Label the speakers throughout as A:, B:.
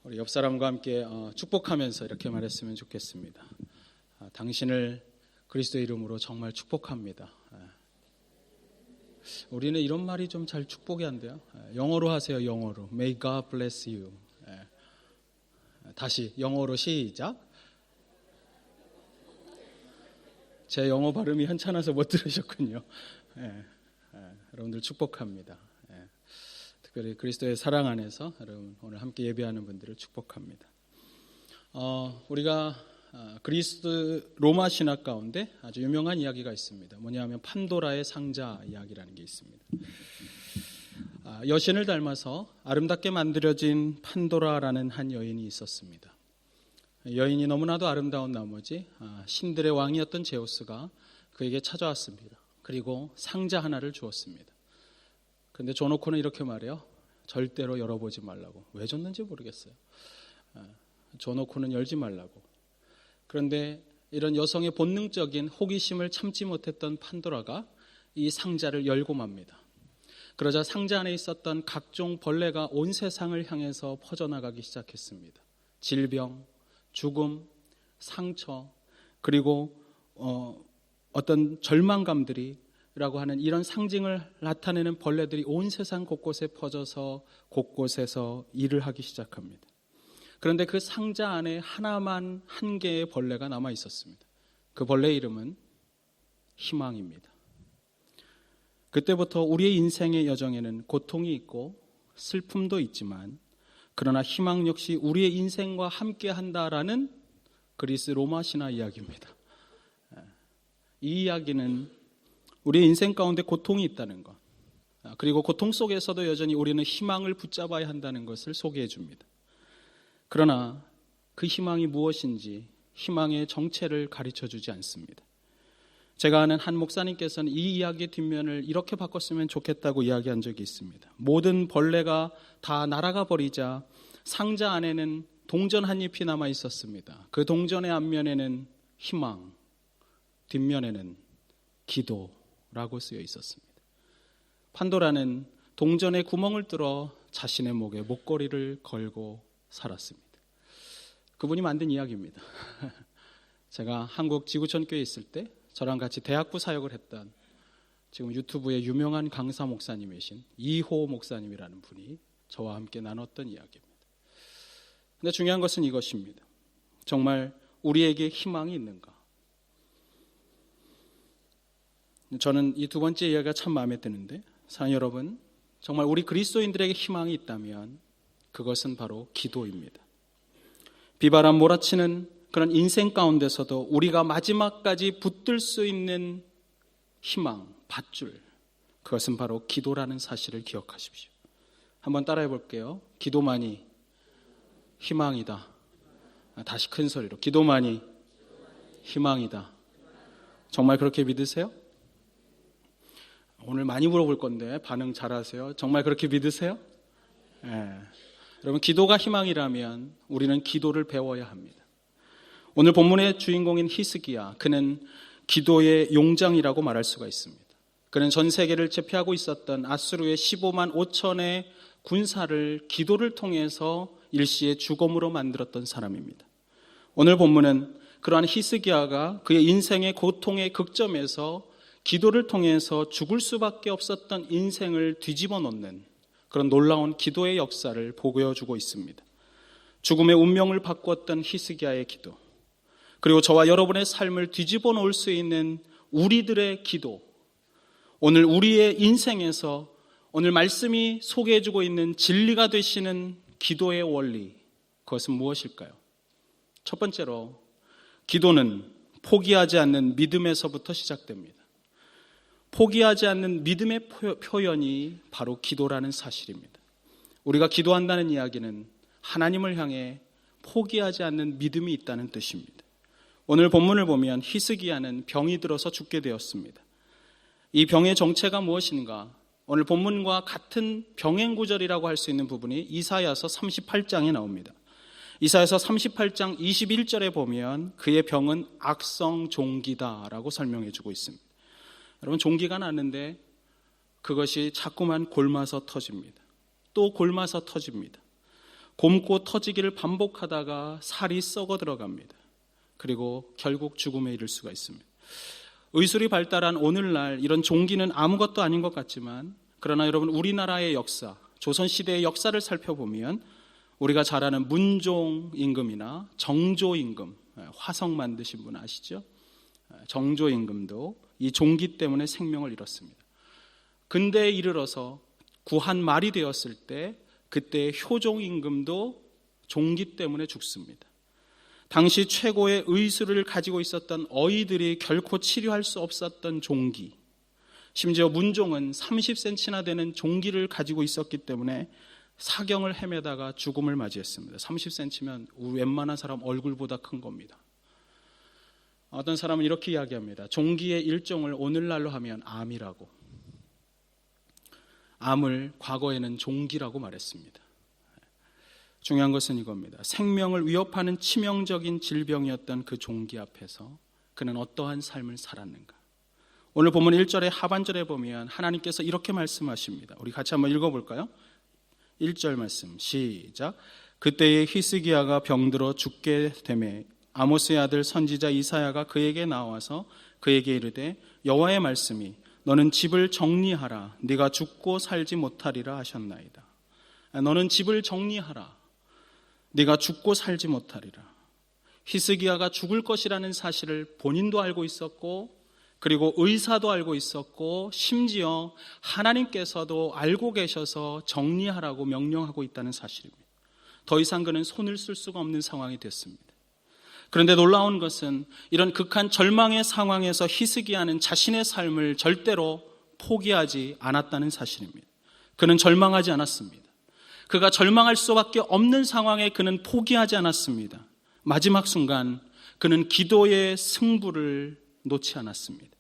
A: 우리 옆 사람과 함께 축복하면서 이렇게 말했으면 좋겠습니다. 당신을 그리스도의 이름으로 정말 축복합니다. 우리는 이런 말이 좀 잘 축복이 안 돼요. 영어로 하세요. 영어로. May God bless you. 다시 영어로 시작. 제 영어 발음이 현찮아서 못 들으셨군요. 여러분들 축복합니다. 특별히 그리스도의 사랑 안에서 여러분 오늘 함께 예배하는 분들을 축복합니다. 우리가 그리스 로마 신학 가운데 아주 유명한 이야기가 있습니다. 뭐냐면 판도라의 상자 이야기라는 게 있습니다. 여신을 닮아서 아름답게 만들어진 판도라라는 한 여인이 있었습니다. 여인이 너무나도 아름다운 나머지 신들의 왕이었던 제우스가 그에게 찾아왔습니다. 그리고 상자 하나를 주었습니다. 그런데 줘놓고는 이렇게 말해요. 절대로 열어보지 말라고. 왜 줬는지 모르겠어요. 줘놓고는 열지 말라고. 그런데 이런 여성의 본능적인 호기심을 참지 못했던 판도라가 이 상자를 열고 맙니다. 그러자 상자 안에 있었던 각종 벌레가 온 세상을 향해서 퍼져나가기 시작했습니다. 질병, 죽음, 상처, 그리고 어떤 절망감들이 라고 하는 이런 상징을 나타내는 벌레들이 온 세상 곳곳에 퍼져서 곳곳에서 일을 하기 시작합니다. 그런데 그 상자 안에 하나만 한 개의 벌레가 남아 있었습니다. 그 벌레의 이름은 희망입니다. 그때부터 우리의 인생의 여정에는 고통이 있고 슬픔도 있지만 그러나 희망 역시 우리의 인생과 함께 한다라는 그리스 로마 신화 이야기입니다. 이 이야기는 우리의 인생 가운데 고통이 있다는 것, 그리고 고통 속에서도 여전히 우리는 희망을 붙잡아야 한다는 것을 소개해 줍니다. 그러나 그 희망이 무엇인지 희망의 정체를 가르쳐 주지 않습니다. 제가 아는 한 목사님께서는 이 이야기의 뒷면을 이렇게 바꿨으면 좋겠다고 이야기한 적이 있습니다. 모든 벌레가 다 날아가 버리자 상자 안에는 동전 한 잎이 남아 있었습니다. 그 동전의 앞면에는 희망, 뒷면에는 기도라고 쓰여 있었습니다. 판도라는 동전의 구멍을 뚫어 자신의 목에 목걸이를 걸고 살았습니다. 그분이 만든 이야기입니다. 제가 한국 지구촌교회에 있을 때 저랑 같이 대학부 사역을 했던 지금 유튜브에 유명한 강사 목사님이신 이호 목사님이라는 분이 저와 함께 나눴던 이야기입니다. 근데 중요한 것은 이것입니다. 정말 우리에게 희망이 있는가? 저는 이 두 번째 이야기가 참 마음에 드는데, 사랑하는 여러분, 정말 우리 그리스도인들에게 희망이 있다면 그것은 바로 기도입니다. 비바람 몰아치는 그런 인생 가운데서도 우리가 마지막까지 붙들 수 있는 희망, 밧줄, 그것은 바로 기도라는 사실을 기억하십시오. 한번 따라해 볼게요. 기도만이 희망이다. 다시 큰 소리로. 기도만이 희망이다. 정말 그렇게 믿으세요? 오늘 많이 물어볼 건데 반응 잘하세요. 정말 그렇게 믿으세요? 여러분, 기도가 희망이라면 우리는 기도를 배워야 합니다. 오늘 본문의 주인공인 히스기야, 그는 기도의 용장이라고 말할 수가 있습니다. 그는 전 세계를 제패하고 있었던 아수르의 15만 5천의 군사를 기도를 통해서 일시의 주검으로 만들었던 사람입니다. 오늘 본문은 그러한 히스기야가 그의 인생의 고통의 극점에서 기도를 통해서 죽을 수밖에 없었던 인생을 뒤집어 놓는 그런 놀라운 기도의 역사를 보여주고 있습니다. 죽음의 운명을 바꾸었던 히스기야의 기도, 그리고 저와 여러분의 삶을 뒤집어 놓을 수 있는 우리들의 기도, 오늘 우리의 인생에서 오늘 말씀이 소개해주고 있는 진리가 되시는 기도의 원리, 그것은 무엇일까요? 첫 번째로, 기도는 포기하지 않는 믿음에서부터 시작됩니다. 포기하지 않는 믿음의 표현이 바로 기도라는 사실입니다. 우리가 기도한다는 이야기는 하나님을 향해 포기하지 않는 믿음이 있다는 뜻입니다. 오늘 본문을 보면 히스기야는 병이 들어서 죽게 되었습니다. 이 병의 정체가 무엇인가? 오늘 본문과 같은 병행 구절이라고 할 수 있는 부분이 이사야서 38장에 나옵니다. 이사야서 38장 21절에 보면 그의 병은 악성 종기다라고 설명해 주고 있습니다. 여러분, 종기가 났는데 그것이 자꾸만 골마서 터집니다. 또 골마서 터집니다. 곪고 터지기를 반복하다가 살이 썩어 들어갑니다. 그리고 결국 죽음에 이를 수가 있습니다. 의술이 발달한 오늘날 이런 종기는 아무것도 아닌 것 같지만, 그러나 여러분, 우리나라의 역사, 조선시대의 역사를 살펴보면 우리가 잘 아는 문종임금이나 정조임금, 화성 만드신 분 아시죠? 정조임금도 이 종기 때문에 생명을 잃었습니다. 근대에 이르러서 구한 말이 되었을 때 그때 효종임금도 종기 때문에 죽습니다. 당시 최고의 의술을 가지고 있었던 어이들이 결코 치료할 수 없었던 종기, 심지어 문종은 30cm나 되는 종기를 가지고 있었기 때문에 사경을 헤매다가 죽음을 맞이했습니다. 30cm면 웬만한 사람 얼굴보다 큰 겁니다. 어떤 사람은 이렇게 이야기합니다. 종기의 일종을 오늘날로 하면 암이라고. 암을 과거에는 종기라고 말했습니다. 중요한 것은 이겁니다. 생명을 위협하는 치명적인 질병이었던 그 종기 앞에서 그는 어떠한 삶을 살았는가. 오늘 본문 1절의 하반절에 보면 하나님께서 이렇게 말씀하십니다. 우리 같이 한번 읽어볼까요? 1절 말씀 시작. 그때에 히스기야가 병들어 죽게 되매 아모스의 아들 선지자 이사야가 그에게 나와서 그에게 이르되 여호와의 말씀이 너는 집을 정리하라. 네가 죽고 살지 못하리라 하셨나이다. 너는 집을 정리하라. 네가 죽고 살지 못하리라. 히스기야가 죽을 것이라는 사실을 본인도 알고 있었고, 그리고 의사도 알고 있었고, 심지어 하나님께서도 알고 계셔서 정리하라고 명령하고 있다는 사실입니다. 더 이상 그는 손을 쓸 수가 없는 상황이 됐습니다. 그런데 놀라운 것은 이런 극한 절망의 상황에서 히스기야는 자신의 삶을 절대로 포기하지 않았다는 사실입니다. 그는 절망하지 않았습니다. 그가 절망할 수밖에 없는 상황에 그는 포기하지 않았습니다. 마지막 순간 그는 기도의 승부를 놓지 않았습니다.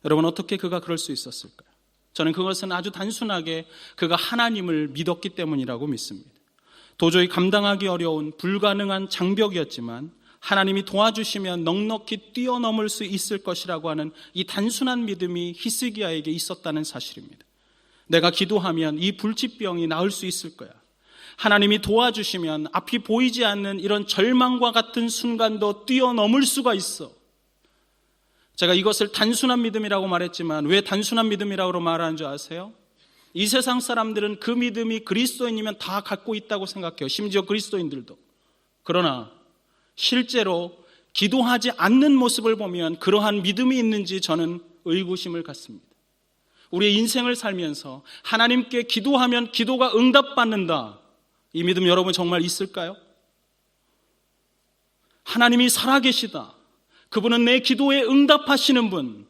A: 여러분, 어떻게 그가 그럴 수 있었을까요? 저는 그것은 아주 단순하게 그가 하나님을 믿었기 때문이라고 믿습니다. 도저히 감당하기 어려운 불가능한 장벽이었지만 하나님이 도와주시면 넉넉히 뛰어넘을 수 있을 것이라고 하는 이 단순한 믿음이 히스기야에게 있었다는 사실입니다. 내가 기도하면 이 불치병이 나을 수 있을 거야. 하나님이 도와주시면 앞이 보이지 않는 이런 절망과 같은 순간도 뛰어넘을 수가 있어. 제가 이것을 단순한 믿음이라고 말했지만 왜 단순한 믿음이라고 말하는 줄 아세요? 이 세상 사람들은 그 믿음이 그리스도인이면 다 갖고 있다고 생각해요. 심지어 그리스도인들도. 그러나 실제로 기도하지 않는 모습을 보면 그러한 믿음이 있는지 저는 의구심을 갖습니다. 우리의 인생을 살면서 하나님께 기도하면 기도가 응답받는다. 이 믿음 여러분 정말 있을까요? 하나님이 살아계시다. 그분은 내 기도에 응답하시는 분.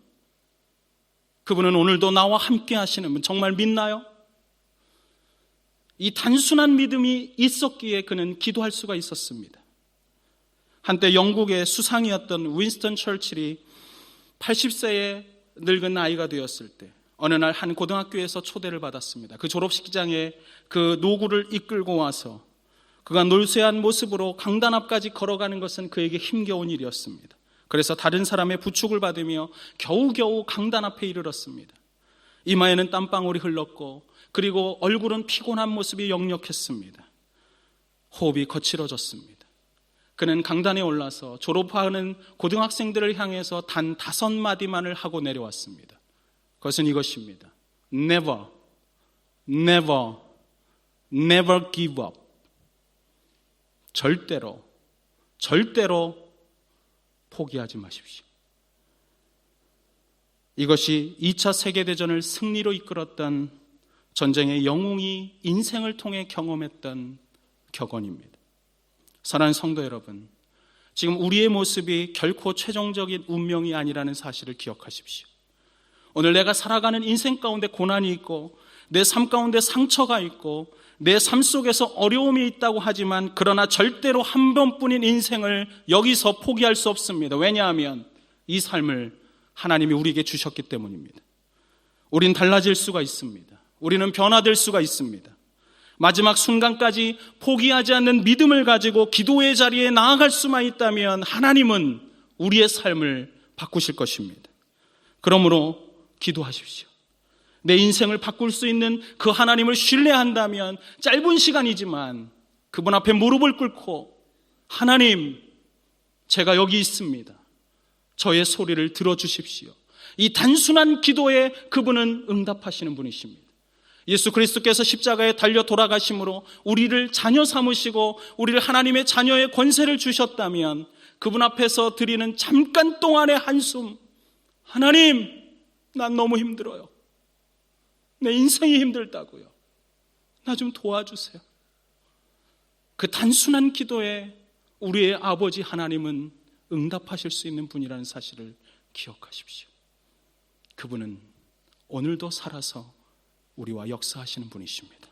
A: 그분은 오늘도 나와 함께 하시는 분. 정말 믿나요? 이 단순한 믿음이 있었기에 그는 기도할 수가 있었습니다. 한때 영국의 수상이었던 윈스턴 처칠이 80세의 늙은 아이가 되었을 때 어느 날 한 고등학교에서 초대를 받았습니다. 그 졸업식장에 그 노구를 이끌고 와서 그가 놀쇠한 모습으로 강단 앞까지 걸어가는 것은 그에게 힘겨운 일이었습니다. 그래서 다른 사람의 부축을 받으며 겨우겨우 강단 앞에 이르렀습니다. 이마에는 땀방울이 흘렀고 그리고 얼굴은 피곤한 모습이 역력했습니다. 호흡이 거칠어졌습니다. 그는 강단에 올라서 졸업하는 고등학생들을 향해서 단 5마디만을 하고 내려왔습니다. 그것은 이것입니다. Never, never, never give up. 절대로, 절대로 포기하지 마십시오. 이것이 2차 세계대전을 승리로 이끌었던 전쟁의 영웅이 인생을 통해 경험했던 격언입니다. 사랑하는 성도 여러분, 지금 우리의 모습이 결코 최종적인 운명이 아니라는 사실을 기억하십시오. 오늘 내가 살아가는 인생 가운데 고난이 있고 내 삶 가운데 상처가 있고 내 삶 속에서 어려움이 있다고 하지만 그러나 절대로 한 번뿐인 인생을 여기서 포기할 수 없습니다. 왜냐하면 이 삶을 하나님이 우리에게 주셨기 때문입니다. 우린 달라질 수가 있습니다. 우리는 변화될 수가 있습니다. 마지막 순간까지 포기하지 않는 믿음을 가지고 기도의 자리에 나아갈 수만 있다면 하나님은 우리의 삶을 바꾸실 것입니다. 그러므로 기도하십시오. 내 인생을 바꿀 수 있는 그 하나님을 신뢰한다면 짧은 시간이지만 그분 앞에 무릎을 꿇고 하나님, 제가 여기 있습니다. 저의 소리를 들어주십시오. 이 단순한 기도에 그분은 응답하시는 분이십니다. 예수 그리스도께서 십자가에 달려 돌아가심으로 우리를 자녀 삼으시고 우리를 하나님의 자녀의 권세를 주셨다면 그분 앞에서 드리는 잠깐 동안의 한숨, 하나님, 난 너무 힘들어요. 내 인생이 힘들다고요. 나 좀 도와주세요. 그 단순한 기도에 우리의 아버지 하나님은 응답하실 수 있는 분이라는 사실을 기억하십시오. 그분은 오늘도 살아서 우리와 역사하시는 분이십니다.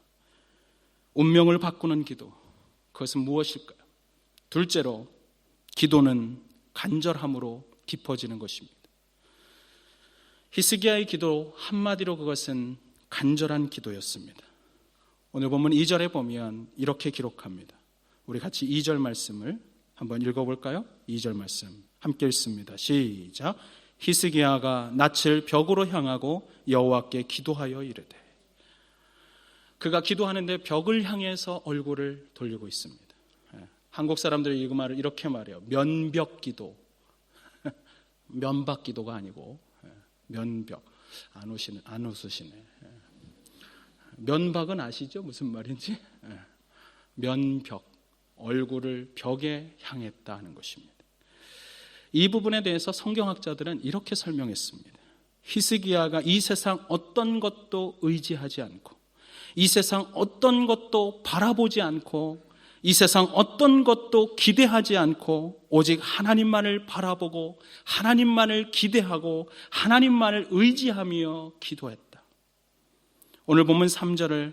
A: 운명을 바꾸는 기도, 그것은 무엇일까요? 둘째로, 기도는 간절함으로 깊어지는 것입니다. 히스기야의 기도 한마디로 그것은 간절한 기도였습니다. 오늘 본문 2절에 보면 이렇게 기록합니다. 우리 같이 2절 말씀을 한번 읽어볼까요? 2절 말씀 함께 읽습니다. 시작. 히스기야가 낯을 벽으로 향하고 여호와께 기도하여 이르되. 그가 기도하는데 벽을 향해서 얼굴을 돌리고 있습니다. 한국 사람들이 이 말을 이렇게 말해요. 면벽 기도. 면박 기도가 아니고 면벽. 안 웃으시네. 면박은 아시죠? 무슨 말인지? 면벽. 얼굴을 벽에 향했다 하는 것입니다. 이 부분에 대해서 성경학자들은 이렇게 설명했습니다. 히스기야가 이 세상 어떤 것도 의지하지 않고, 이 세상 어떤 것도 바라보지 않고, 이 세상 어떤 것도 기대하지 않고 오직 하나님만을 바라보고 하나님만을 기대하고 하나님만을 의지하며 기도했다. 오늘 본문 3절을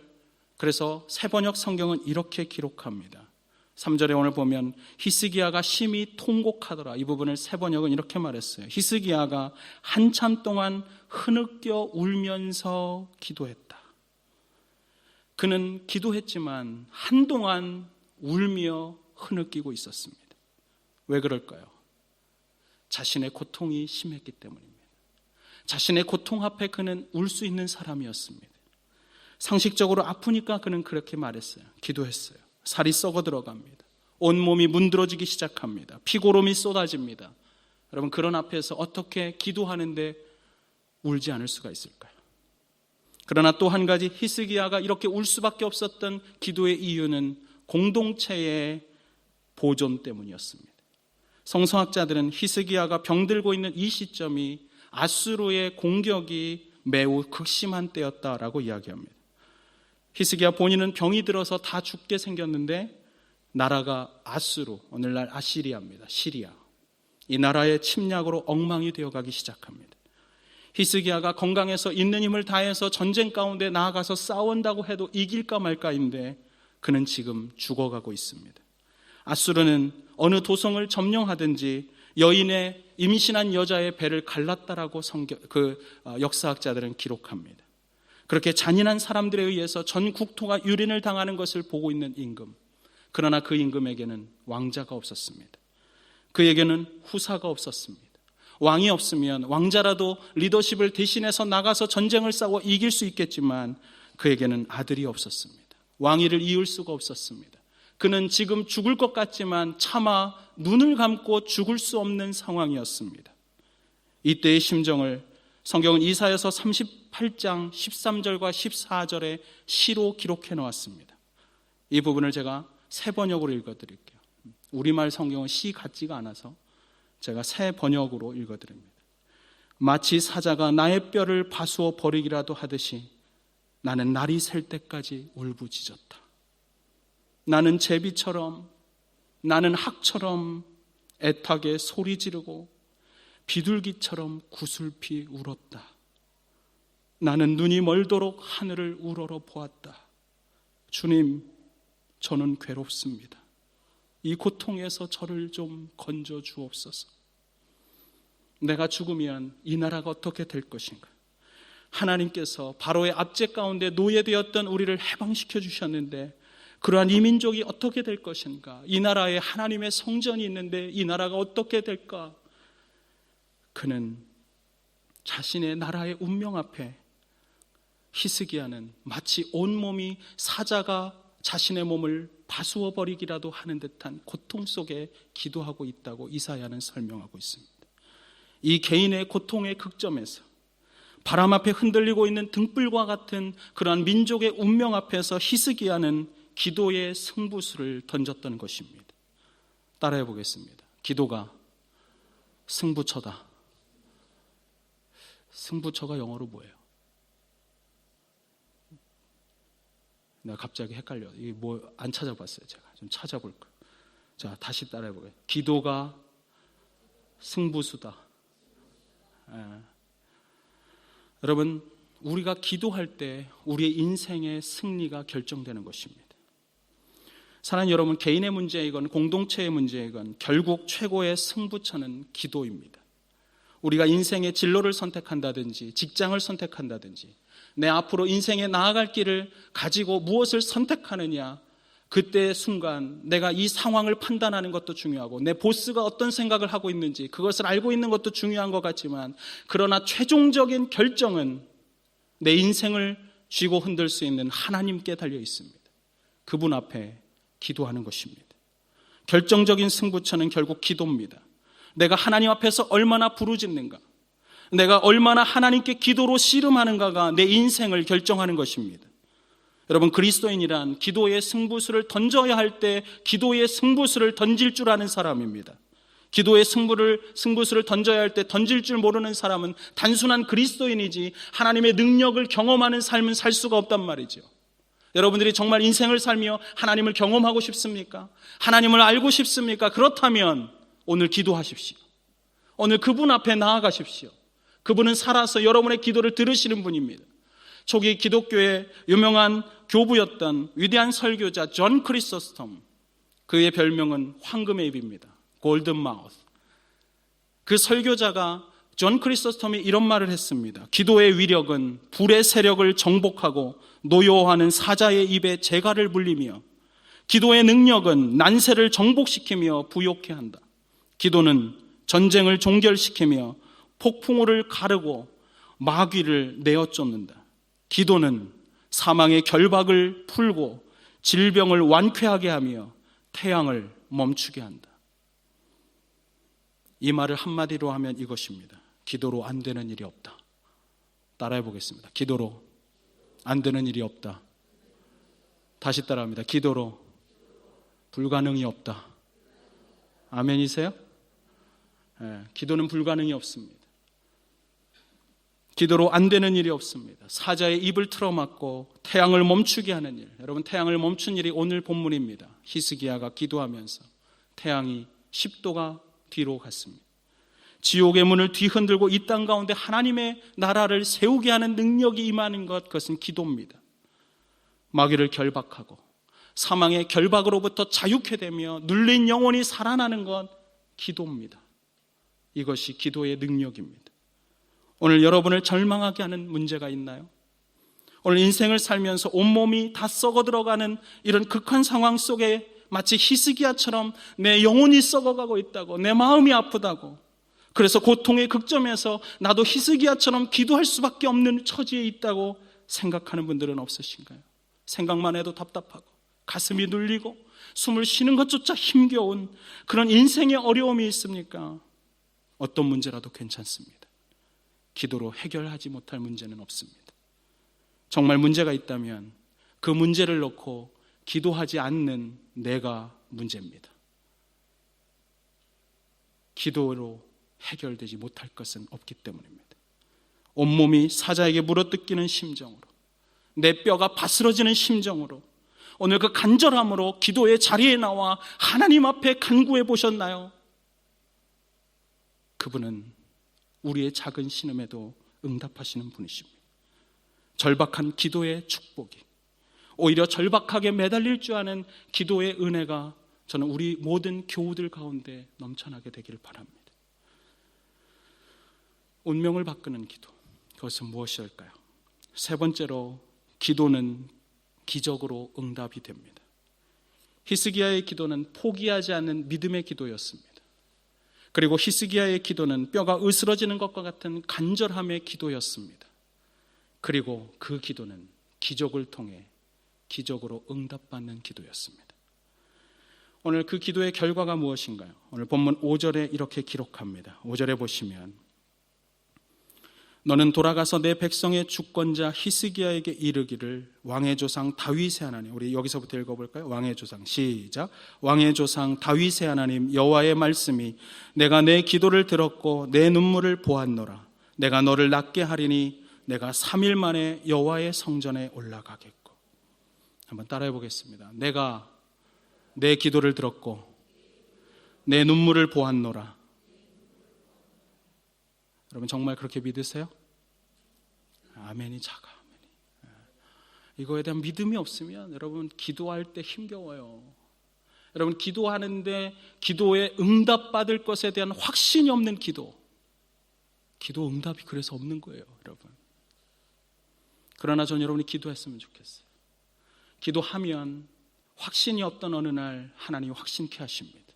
A: 그래서 새번역 성경은 이렇게 기록합니다. 3절에 오늘 보면 히스기야가 심히 통곡하더라. 이 부분을 새번역은 이렇게 말했어요. 히스기야가 한참 동안 흐느껴 울면서 기도했다. 그는 기도했지만 한동안 울며 흐느끼고 있었습니다. 왜 그럴까요? 자신의 고통이 심했기 때문입니다. 자신의 고통 앞에 그는 울 수 있는 사람이었습니다. 상식적으로 아프니까 그는 그렇게 말했어요. 기도했어요. 살이 썩어 들어갑니다. 온몸이 문드러지기 시작합니다. 피고름이 쏟아집니다. 여러분, 그런 앞에서 어떻게 기도하는데 울지 않을 수가 있을까요? 그러나 또 한 가지 히스기야가 이렇게 울 수밖에 없었던 기도의 이유는 공동체의 보존 때문이었습니다. 성서학자들은 히스기야가 병들고 있는 이 시점이 아수르의 공격이 매우 극심한 때였다라고 이야기합니다. 히스기야 본인은 병이 들어서 다 죽게 생겼는데 나라가 아수르, 오늘날 아시리아입니다. 시리아. 이 나라의 침략으로 엉망이 되어가기 시작합니다. 히스기야가 건강해서 있는 힘을 다해서 전쟁 가운데 나아가서 싸운다고 해도 이길까 말까인데 그는 지금 죽어가고 있습니다. 아수르는 어느 도성을 점령하든지 여인의 임신한 여자의 배를 갈랐다라고 역사학자들은 기록합니다. 그렇게 잔인한 사람들에 의해서 전 국토가 유린을 당하는 것을 보고 있는 임금. 그러나 그 임금에게는 왕자가 없었습니다. 그에게는 후사가 없었습니다. 왕이 없으면 왕자라도 리더십을 대신해서 나가서 전쟁을 싸워 이길 수 있겠지만 그에게는 아들이 없었습니다. 왕위를 이을 수가 없었습니다. 그는 지금 죽을 것 같지만 차마 눈을 감고 죽을 수 없는 상황이었습니다. 이때의 심정을 성경은 이사야서 38장 13절과 14절에 시로 기록해 놓았습니다. 이 부분을 제가 새 번역으로 읽어드릴게요. 우리말 성경은 시 같지가 않아서 제가 새 번역으로 읽어드립니다. 마치 사자가 나의 뼈를 파수어 버리기라도 하듯이 나는 날이 셀 때까지 울부짖었다. 나는 제비처럼, 나는 학처럼 애타게 소리 지르고 비둘기처럼 구슬피 울었다. 나는 눈이 멀도록 하늘을 우러러 보았다. 주님, 저는 괴롭습니다. 이 고통에서 저를 좀 건져 주옵소서. 내가 죽으면 이 나라가 어떻게 될 것인가? 하나님께서 바로의 압제 가운데 노예되었던 우리를 해방시켜 주셨는데 그러한 이 민족이 어떻게 될 것인가? 이 나라에 하나님의 성전이 있는데 이 나라가 어떻게 될까? 그는 자신의 나라의 운명 앞에 히스기야는 마치 온몸이 사자가 자신의 몸을 파수어 버리기라도 하는 듯한 고통 속에 기도하고 있다고 이사야는 설명하고 있습니다. 이 개인의 고통의 극점에서 바람 앞에 흔들리고 있는 등불과 같은 그러한 민족의 운명 앞에서 히스기야는 기도의 승부수를 던졌던 것입니다. 따라해 보겠습니다. 기도가 승부처다. 승부처가 영어로 뭐예요? 내가 갑자기 헷갈려. 이게 뭐 안 찾아봤어요. 제가 좀 찾아볼까. 자, 다시 따라해 보게요. 기도가 승부수다. 여러분, 우리가 기도할 때 우리의 인생의 승리가 결정되는 것입니다. 사랑하는 여러분, 개인의 문제이건 공동체의 문제이건 결국 최고의 승부처는 기도입니다. 우리가 인생의 진로를 선택한다든지 직장을 선택한다든지 내 앞으로 인생에 나아갈 길을 가지고 무엇을 선택하느냐, 그때의 순간 내가 이 상황을 판단하는 것도 중요하고 내 보스가 어떤 생각을 하고 있는지 그것을 알고 있는 것도 중요한 것 같지만, 그러나 최종적인 결정은 내 인생을 쥐고 흔들 수 있는 하나님께 달려 있습니다. 그분 앞에 기도하는 것입니다. 결정적인 승부처는 결국 기도입니다. 내가 하나님 앞에서 얼마나 부르짖는가, 내가 얼마나 하나님께 기도로 씨름하는가가 내 인생을 결정하는 것입니다. 여러분, 그리스도인이란 기도의 승부수를 던져야 할 때 기도의 승부수를 던질 줄 아는 사람입니다. 기도의 승부수를 던져야 할 때 던질 줄 모르는 사람은 단순한 그리스도인이지 하나님의 능력을 경험하는 삶은 살 수가 없단 말이죠. 여러분들이 정말 인생을 살며 하나님을 경험하고 싶습니까? 하나님을 알고 싶습니까? 그렇다면 오늘 기도하십시오. 오늘 그분 앞에 나아가십시오. 그분은 살아서 여러분의 기도를 들으시는 분입니다. 초기 기독교의 유명한 교부였던 위대한 설교자 존 크리소스톰, 그의 별명은 황금의 입입니다. 골든 마우스. 그 설교자가 존 크리소스톰이 이런 말을 했습니다. 기도의 위력은 불의 세력을 정복하고 노여워하는 사자의 입에 재갈을 물리며, 기도의 능력은 난세를 정복시키며 부욕해 한다. 기도는 전쟁을 종결시키며 폭풍우를 가르고 마귀를 내어쫓는다. 기도는 사망의 결박을 풀고 질병을 완쾌하게 하며 태양을 멈추게 한다. 이 말을 한마디로 하면 이것입니다. 기도로 안 되는 일이 없다. 따라해 보겠습니다. 기도로 안 되는 일이 없다. 다시 따라합니다. 기도로 불가능이 없다. 아멘이세요? 네, 기도는 불가능이 없습니다. 기도로 안 되는 일이 없습니다. 사자의 입을 틀어막고 태양을 멈추게 하는 일. 여러분, 태양을 멈춘 일이 오늘 본문입니다. 히스기야가 기도하면서 태양이 10도가 뒤로 갔습니다. 지옥의 문을 뒤흔들고 이 땅 가운데 하나님의 나라를 세우게 하는 능력이 임하는 것, 그것은 기도입니다. 마귀를 결박하고 사망의 결박으로부터 자유케 되며 눌린 영혼이 살아나는 것, 기도입니다. 이것이 기도의 능력입니다. 오늘 여러분을 절망하게 하는 문제가 있나요? 오늘 인생을 살면서 온몸이 다 썩어 들어가는 이런 극한 상황 속에 마치 히스기야처럼 내 영혼이 썩어가고 있다고, 내 마음이 아프다고, 그래서 고통의 극점에서 나도 히스기야처럼 기도할 수밖에 없는 처지에 있다고 생각하는 분들은 없으신가요? 생각만 해도 답답하고 가슴이 눌리고 숨을 쉬는 것조차 힘겨운 그런 인생의 어려움이 있습니까? 어떤 문제라도 괜찮습니다. 기도로 해결하지 못할 문제는 없습니다. 정말 문제가 있다면 그 문제를 놓고 기도하지 않는 내가 문제입니다. 기도로 해결되지 못할 것은 없기 때문입니다. 온몸이 사자에게 물어뜯기는 심정으로, 내 뼈가 바스러지는 심정으로 오늘 그 간절함으로 기도의 자리에 나와 하나님 앞에 간구해 보셨나요? 그분은 우리의 작은 신음에도 응답하시는 분이십니다. 절박한 기도의 축복이, 오히려 절박하게 매달릴 줄 아는 기도의 은혜가 저는 우리 모든 교우들 가운데 넘쳐나게 되기를 바랍니다. 운명을 바꾸는 기도, 그것은 무엇일까요? 세 번째로, 기도는 기적으로 응답이 됩니다. 히스기야의 기도는 포기하지 않는 믿음의 기도였습니다. 그리고 히스기야의 기도는 뼈가 으스러지는 것과 같은 간절함의 기도였습니다. 그리고 그 기도는 기적을 통해 기적으로 응답받는 기도였습니다. 오늘 그 기도의 결과가 무엇인가요? 오늘 본문 5절에 이렇게 기록합니다. 5절에 보시면 너는 돌아가서 내 백성의 주권자 히스기야에게 이르기를 왕의 조상 다윗의 하나님, 우리 여기서부터 읽어볼까요? 왕의 조상, 시작. 왕의 조상 다윗의 하나님 여호와의 말씀이 내가 내 기도를 들었고 내 눈물을 보았노라. 내가 너를 낫게 하리니 내가 3일 만에 여호와의 성전에 올라가겠고. 한번 따라해 보겠습니다. 내가 내 기도를 들었고 내 눈물을 보았노라. 여러분 정말 그렇게 믿으세요? 아멘이 작아. 아멘이. 이거에 대한 믿음이 없으면 여러분 기도할 때 힘겨워요. 여러분 기도하는데 기도에 응답받을 것에 대한 확신이 없는 기도 응답이 그래서 없는 거예요, 여러분. 그러나 전 여러분이 기도했으면 좋겠어요. 기도하면 확신이 없던 어느 날 하나님이 확신케 하십니다.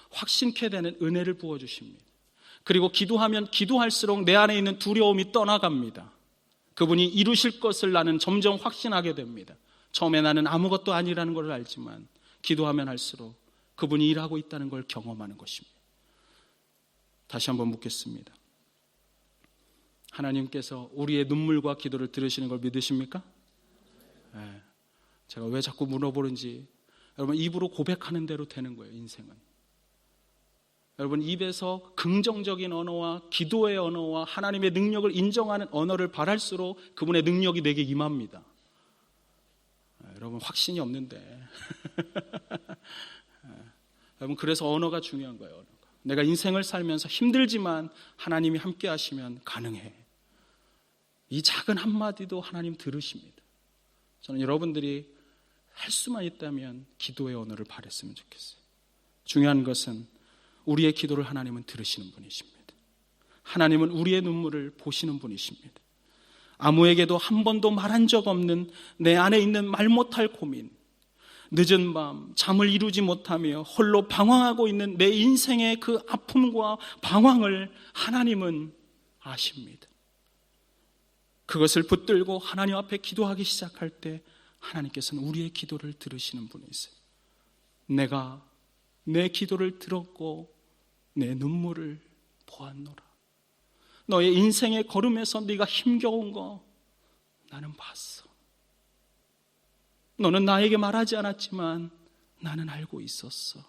A: 확신케 되는 은혜를 부어주십니다. 그리고 기도하면 기도할수록 내 안에 있는 두려움이 떠나갑니다. 그분이 이루실 것을 나는 점점 확신하게 됩니다. 처음에 나는 아무것도 아니라는 걸 알지만 기도하면 할수록 그분이 일하고 있다는 걸 경험하는 것입니다. 다시 한번 묻겠습니다. 하나님께서 우리의 눈물과 기도를 들으시는 걸 믿으십니까? 네. 제가 왜 자꾸 물어보는지, 여러분 입으로 고백하는 대로 되는 거예요, 인생은. 여러분 입에서 긍정적인 언어와 기도의 언어와 하나님의 능력을 인정하는 언어를 바랄수록 그분의 능력이 내게 임합니다. 여러분 확신이 없는데 여러분 그래서 언어가 중요한 거예요. 언어가. 내가 인생을 살면서 힘들지만 하나님이 함께 하시면 가능해. 이 작은 한마디도 하나님 들으십니다. 저는 여러분들이 할 수만 있다면 기도의 언어를 바랬으면 좋겠어요. 중요한 것은 우리의 기도를 하나님은 들으시는 분이십니다. 하나님은 우리의 눈물을 보시는 분이십니다. 아무에게도 한 번도 말한 적 없는 내 안에 있는 말 못할 고민, 늦은 밤 잠을 이루지 못하며 홀로 방황하고 있는 내 인생의 그 아픔과 방황을 하나님은 아십니다. 그것을 붙들고 하나님 앞에 기도하기 시작할 때 하나님께서는 우리의 기도를 들으시는 분이세요. 내가 내 기도를 들었고 내 눈물을 보았노라. 너의 인생의 걸음에서 네가 힘겨운 거 나는 봤어. 너는 나에게 말하지 않았지만 나는 알고 있었어.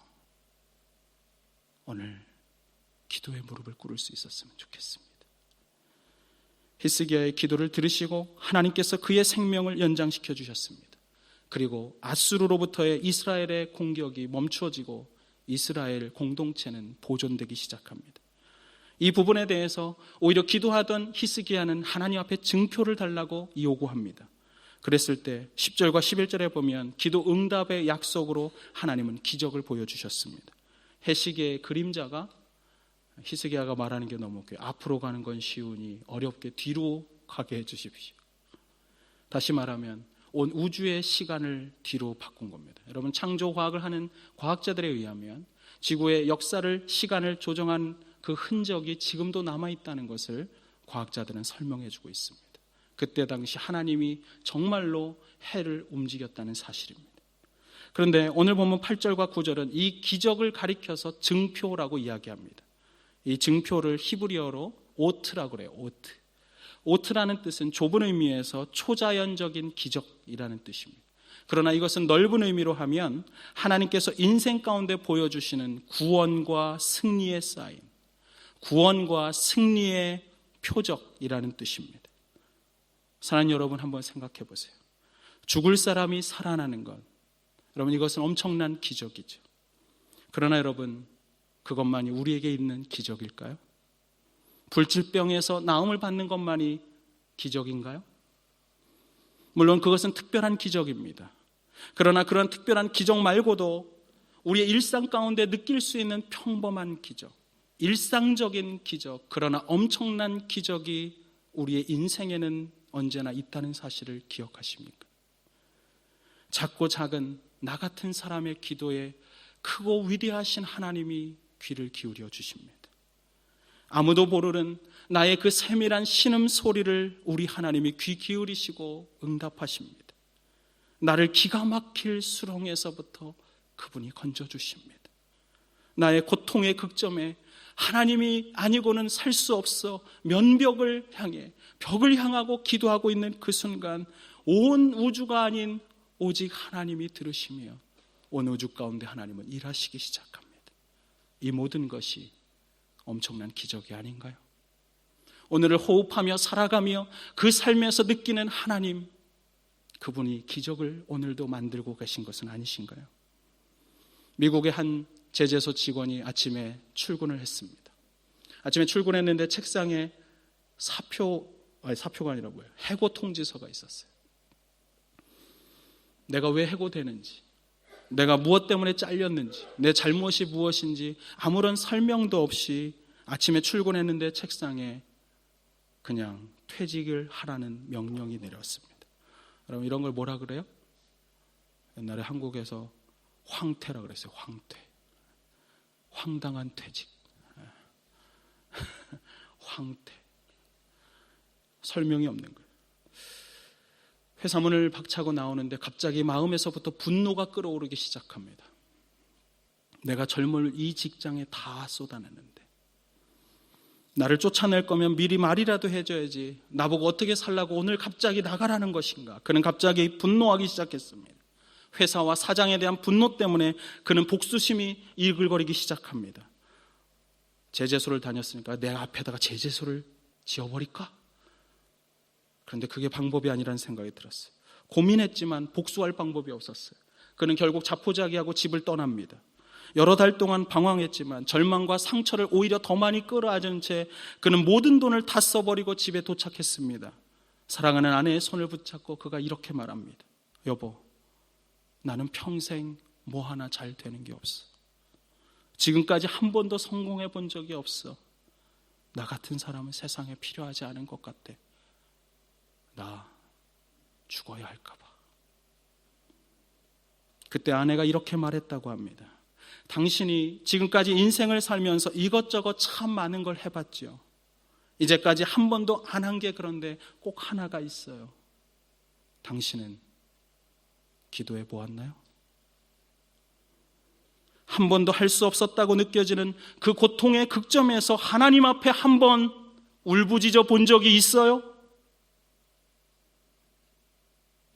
A: 오늘 기도의 무릎을 꿇을 수 있었으면 좋겠습니다. 히스기야의 기도를 들으시고 하나님께서 그의 생명을 연장시켜 주셨습니다. 그리고 아수르로부터의 이스라엘의 공격이 멈추어지고 이스라엘 공동체는 보존되기 시작합니다. 이 부분에 대해서 오히려 기도하던 히스기야는 하나님 앞에 증표를 달라고 요구합니다. 그랬을 때 10절과 11절에 보면 기도 응답의 약속으로 하나님은 기적을 보여주셨습니다. 해시계의 그림자가 히스기야가 말하는 게 너무 웃겨요. 앞으로 가는 건 쉬우니 어렵게 뒤로 가게 해주십시오. 다시 말하면 온 우주의 시간을 뒤로 바꾼 겁니다. 여러분 창조과학을 하는 과학자들에 의하면 지구의 역사를 시간을 조정한 그 흔적이 지금도 남아있다는 것을 과학자들은 설명해 주고 있습니다. 그때 당시 하나님이 정말로 해를 움직였다는 사실입니다. 그런데 오늘 보면 8절과 9절은 이 기적을 가리켜서 증표라고 이야기합니다. 이 증표를 히브리어로 오트라고 그래요. 오트. 오트라는 뜻은 좁은 의미에서 초자연적인 기적이라는 뜻입니다. 그러나 이것은 넓은 의미로 하면 하나님께서 인생 가운데 보여주시는 구원과 승리의 사인, 구원과 승리의 표적이라는 뜻입니다. 사랑하는 여러분 한번 생각해 보세요. 죽을 사람이 살아나는 것, 여러분 이것은 엄청난 기적이죠. 그러나 여러분 그것만이 우리에게 있는 기적일까요? 불치병에서 나음을 받는 것만이 기적인가요? 물론 그것은 특별한 기적입니다. 그러나 그런 특별한 기적 말고도 우리의 일상 가운데 느낄 수 있는 평범한 기적, 일상적인 기적, 그러나 엄청난 기적이 우리의 인생에는 언제나 있다는 사실을 기억하십니까? 작고 작은 나 같은 사람의 기도에 크고 위대하신 하나님이 귀를 기울여 주십니다. 아무도 모르는 나의 그 세밀한 신음 소리를 우리 하나님이 귀 기울이시고 응답하십니다. 나를 기가 막힐 수렁에서부터 그분이 건져주십니다. 나의 고통의 극점에 하나님이 아니고는 살 수 없어 면벽을 향해 벽을 향하고 기도하고 있는 그 순간 온 우주가 아닌 오직 하나님이 들으시며 온 우주 가운데 하나님은 일하시기 시작합니다. 이 모든 것이 엄청난 기적이 아닌가요? 오늘을 호흡하며 살아가며 그 삶에서 느끼는 하나님, 그분이 기적을 오늘도 만들고 계신 것은 아니신가요? 미국의 한 제재소 직원이 아침에 출근을 했습니다. 아침에 출근했는데 책상에 사표가 아니라 뭐예요? 해고 통지서가 있었어요. 내가 왜 해고되는지, 내가 무엇 때문에 잘렸는지, 내 잘못이 무엇인지 아무런 설명도 없이 아침에 출근했는데 책상에 그냥 퇴직을 하라는 명령이 내렸습니다. 여러분, 이런 걸 뭐라 그래요? 옛날에 한국에서 황퇴라 그랬어요. 황퇴. 황당한 퇴직. 황퇴. 설명이 없는 거예요. 회사 문을 박차고 나오는데 갑자기 마음에서부터 분노가 끓어오르기 시작합니다. 내가 젊을 이 직장에 다 쏟아냈는데, 나를 쫓아낼 거면 미리 말이라도 해줘야지, 나보고 어떻게 살라고 오늘 갑자기 나가라는 것인가. 그는 갑자기 분노하기 시작했습니다. 회사와 사장에 대한 분노 때문에 그는 복수심이 이글거리기 시작합니다. 제재소를 다녔으니까 내 앞에다가 제재소를 지어버릴까? 그런데 그게 방법이 아니라는 생각이 들었어요. 고민했지만 복수할 방법이 없었어요. 그는 결국 자포자기하고 집을 떠납니다. 여러 달 동안 방황했지만 절망과 상처를 오히려 더 많이 끌어안은 채 그는 모든 돈을 다 써버리고 집에 도착했습니다. 사랑하는 아내의 손을 붙잡고 그가 이렇게 말합니다. 여보, 나는 평생 뭐 하나 잘 되는 게 없어. 지금까지 한 번도 성공해 본 적이 없어. 나 같은 사람은 세상에 필요하지 않은 것 같아. 나 죽어야 할까 봐. 그때 아내가 이렇게 말했다고 합니다. 당신이 지금까지 인생을 살면서 이것저것 참 많은 걸 해봤죠. 이제까지 한 번도 안 한 게 그런데 꼭 하나가 있어요. 당신은 기도해 보았나요? 한 번도 할 수 없었다고 느껴지는 그 고통의 극점에서 하나님 앞에 한 번 울부짖어 본 적이 있어요?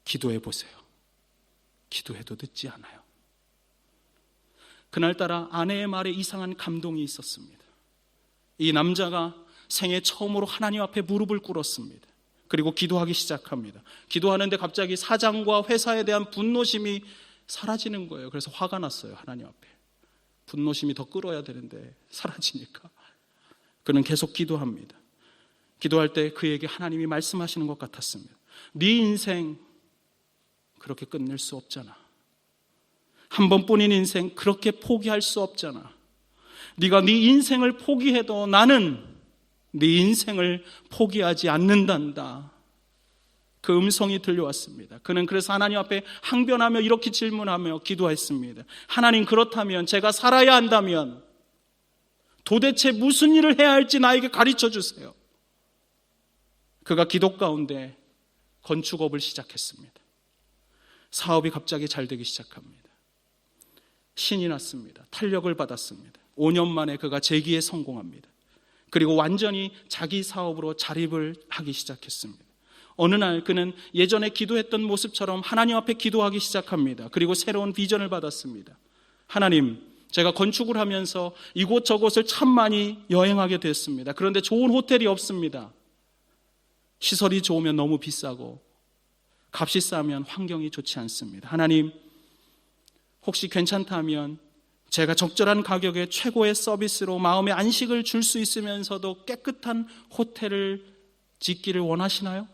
A: 기도해 보세요. 기도해도 늦지 않아요. 그날따라 아내의 말에 이상한 감동이 있었습니다. 이 남자가 생애 처음으로 하나님 앞에 무릎을 꿇었습니다. 그리고 기도하기 시작합니다. 기도하는데 갑자기 사장과 회사에 대한 분노심이 사라지는 거예요. 그래서 화가 났어요. 하나님 앞에. 분노심이 더 끌어야 되는데 사라지니까. 그는 계속 기도합니다. 기도할 때 그에게 하나님이 말씀하시는 것 같았습니다. 네 인생 그렇게 끝낼 수 없잖아. 한 번뿐인 인생 그렇게 포기할 수 없잖아. 네가 네 인생을 포기해도 나는 네 인생을 포기하지 않는단다. 그 음성이 들려왔습니다. 그는 그래서 하나님 앞에 항변하며 이렇게 질문하며 기도했습니다. 하나님, 그렇다면 제가 살아야 한다면 도대체 무슨 일을 해야 할지 나에게 가르쳐 주세요. 그가 기도 가운데 건축업을 시작했습니다. 사업이 갑자기 잘 되기 시작합니다. 신이 났습니다. 탄력을 받았습니다. 5년 만에 그가 재기에 성공합니다. 그리고 완전히 자기 사업으로 자립을 하기 시작했습니다. 어느 날 그는 예전에 기도했던 모습처럼 하나님 앞에 기도하기 시작합니다. 그리고 새로운 비전을 받았습니다. 하나님, 제가 건축을 하면서 이곳저곳을 참 많이 여행하게 됐습니다. 그런데 좋은 호텔이 없습니다. 시설이 좋으면 너무 비싸고 값이 싸면 환경이 좋지 않습니다. 하나님, 혹시 괜찮다면 제가 적절한 가격에 최고의 서비스로 마음의 안식을 줄 수 있으면서도 깨끗한 호텔을 짓기를 원하시나요?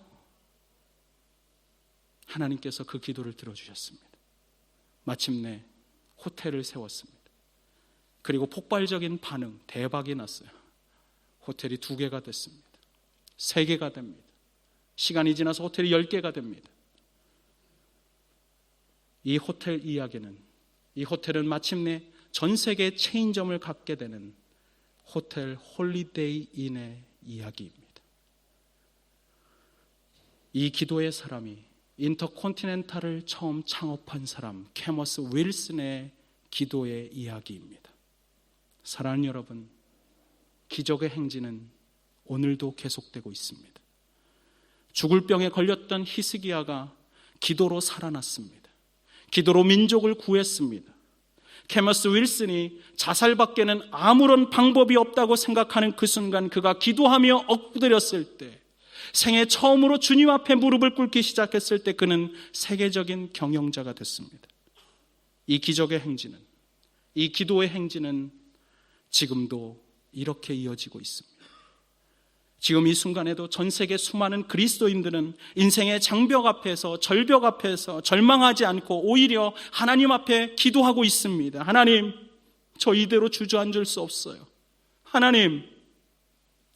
A: 하나님께서 그 기도를 들어주셨습니다. 마침내 호텔을 세웠습니다. 그리고 폭발적인 반응, 대박이 났어요. 호텔이 2개가 됐습니다. 3개가 됩니다. 시간이 지나서 호텔이 10개가 됩니다. 이 호텔은 마침내 전 세계 체인점을 갖게 되는 호텔 홀리데이 인의 이야기입니다. 이 기도의 사람이 인터컨티넨탈을 처음 창업한 사람 케머스 윌슨의 기도의 이야기입니다. 사랑하는 여러분, 기적의 행진은 오늘도 계속되고 있습니다. 죽을 병에 걸렸던 히스기야가 기도로 살아났습니다. 기도로 민족을 구했습니다. 케머스 윌슨이 자살밖에는 아무런 방법이 없다고 생각하는 그 순간 그가 기도하며 엎드렸을 때, 생애 처음으로 주님 앞에 무릎을 꿇기 시작했을 때 그는 세계적인 경영자가 됐습니다. 이 기적의 행진은, 이 기도의 행진은 지금도 이렇게 이어지고 있습니다. 지금 이 순간에도 전 세계 수많은 그리스도인들은 인생의 장벽 앞에서, 절벽 앞에서 절망하지 않고 오히려 하나님 앞에 기도하고 있습니다. 하나님, 저 이대로 주저앉을 수 없어요. 하나님,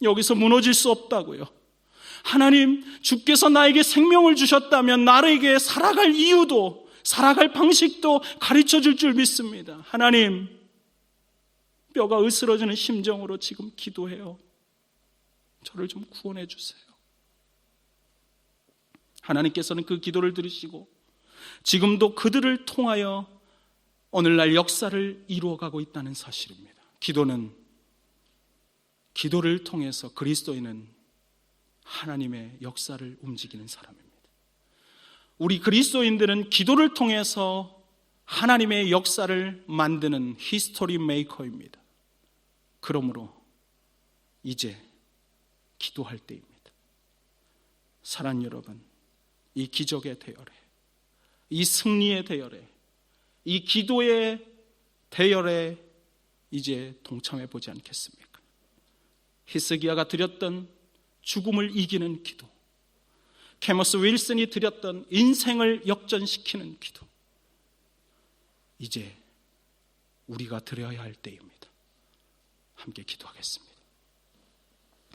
A: 여기서 무너질 수 없다고요. 하나님, 주께서 나에게 생명을 주셨다면 나에게 살아갈 이유도, 살아갈 방식도 가르쳐 줄 줄 믿습니다. 하나님, 뼈가 으스러지는 심정으로 지금 기도해요. 저를 좀 구원해 주세요. 하나님께서는 그 기도를 들으시고 지금도 그들을 통하여 오늘날 역사를 이루어가고 있다는 사실입니다. 기도를 통해서 그리스도인은 하나님의 역사를 움직이는 사람입니다. 우리 그리스도인들은 기도를 통해서 하나님의 역사를 만드는 히스토리 메이커입니다. 그러므로 이제 기도할 때입니다. 사랑하는 여러분, 이 기적의 대열에, 이 승리의 대열에, 이 기도의 대열에 이제 동참해 보지 않겠습니까? 히스기야가 드렸던 죽음을 이기는 기도, 케머스 윌슨이 드렸던 인생을 역전시키는 기도, 이제 우리가 드려야 할 때입니다. 함께 기도하겠습니다.